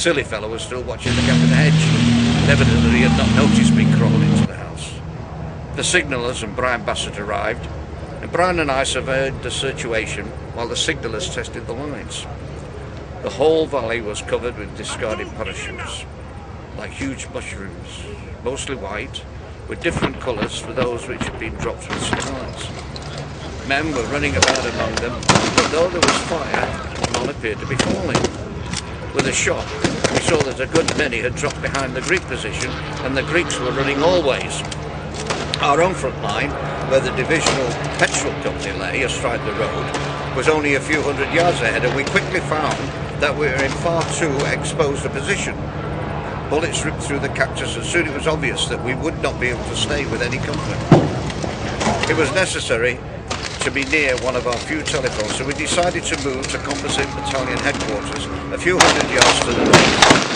silly fellow was still watching the gap in the hedge, and evidently he had not noticed me crawl into the house. The signallers and Brian Bassett arrived, and Brian and I surveyed the situation while the signallers tested the lines. The whole valley was covered with discarded parachutes, like huge mushrooms, mostly white, with different colours for those which had been dropped with supplies. Men were running about among them, but though there was fire, none appeared to be falling. With a shock, we saw that a good many had dropped behind the Greek position, and the Greeks were running all ways. Our own front line, where the divisional petrol company lay astride the road, was only a few hundred yards ahead, and we quickly found that we were in far too exposed a position. Bullets ripped through the cactus, and soon it was obvious that we would not be able to stay with any comfort. It was necessary to be near one of our few telephones, so we decided to move to Composite Battalion headquarters a few hundred yards to the north.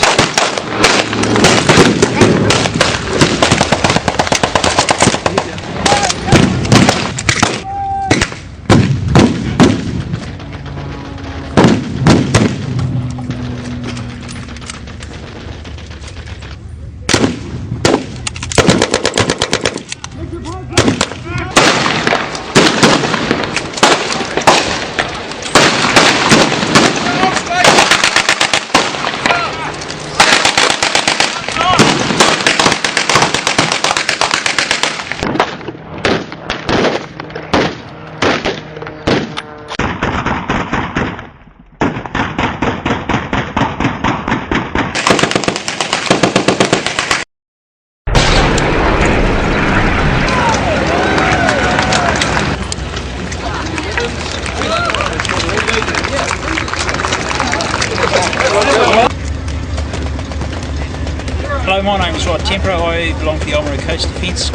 Hello, my name is Rod Temper. I belong to the Oamaru Coast Defence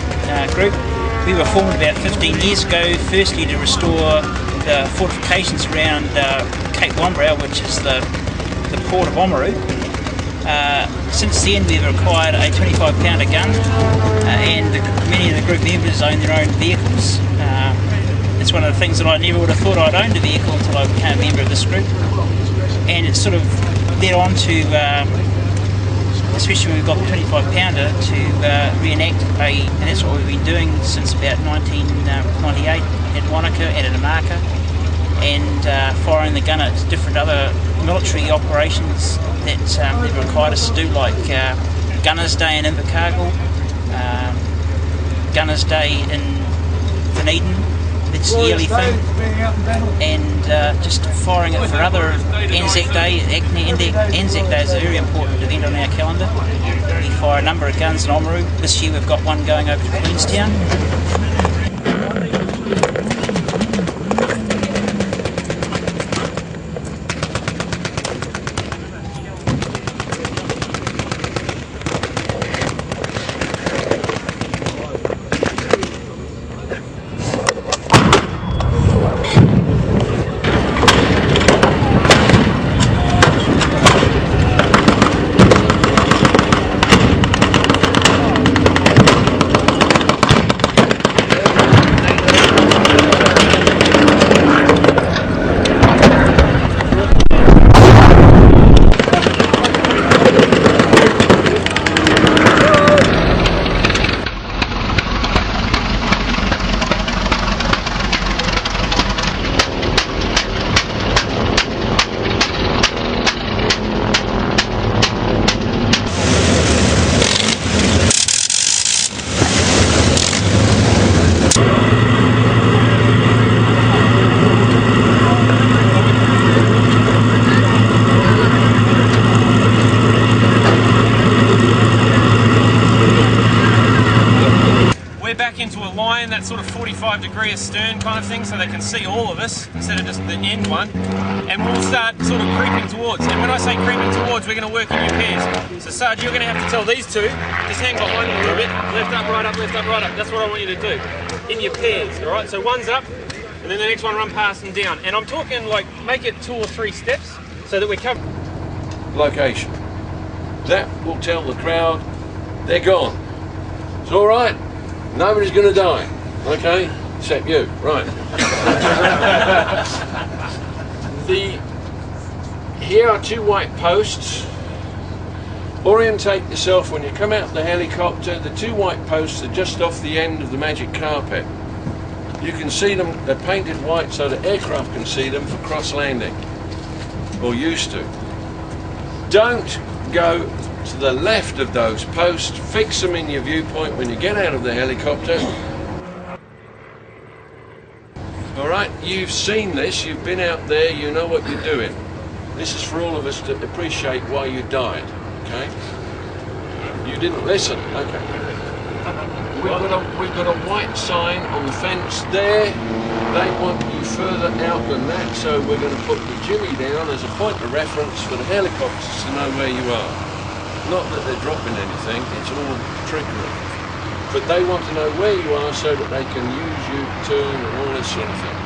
Group. We were formed about 15 years ago, firstly to restore the fortifications around Cape Wombrau, which is the port of Oamaru. Since then we've acquired a 25-pounder gun, and many of the group members own their own vehicles. It's one of the things that I never would have thought I'd owned a vehicle until I became a member of this group, and it's sort of led on to especially when we've got the 25-pounder to reenact and that's what we've been doing since about 1998 at Wanaka and at Wanaka, and firing the gun at different other military operations that they've required us to do, like Gunners Day in Invercargill, Gunners Day in Dunedin, it's a yearly thing, and just firing it for other Anzac Day. Anzac Day is a very important event on our calendar. We fire a number of guns in Oamaru. This year we've got one going over to Queenstown. Into a line that's sort of 45 degree astern kind of thing, so they can see all of us instead of just the end one, and we'll start sort of creeping towards. And when I say creeping towards, we're going to work in your pairs. So Sarge, you're going to have to tell these two, just hang behind them a little bit, left up, right up, left up, right up. That's what I want you to do in your pairs. All right, so one's up and then the next one run past and down, and I'm talking like make it 2 or 3 steps so that we're covered. Location, that will tell the crowd they're gone. It's all right. Nobody's going to die, okay? Except you, right. Here are 2 white posts Orientate yourself when you come out the helicopter. The two white posts are just off the end of the magic carpet. You can see them, they're painted white so the aircraft can see them for cross landing, or used to. Don't go to the left of those posts. Fix them in your viewpoint when you get out of the helicopter. Alright, you've seen this, you've been out there, you know what you're doing. This is for all of us to appreciate why you died, okay? You didn't listen, okay. We've got a white sign on the fence there. They want you further out than that, so we're going to put the jimmy down as a point of reference for the helicopters to know where you are. Not that they're dropping anything, it's all trickery. But they want to know where you are so that they can use you, turn and all this sort of thing.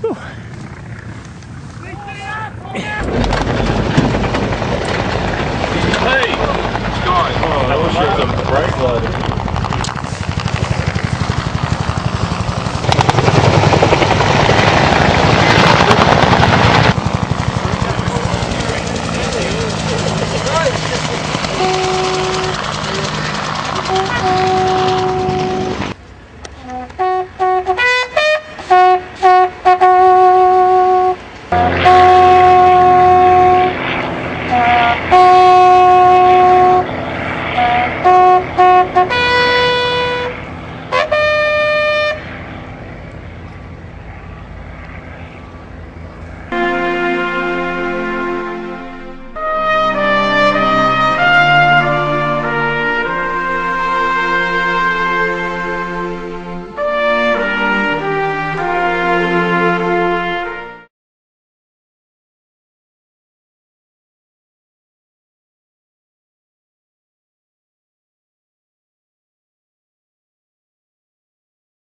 Whew.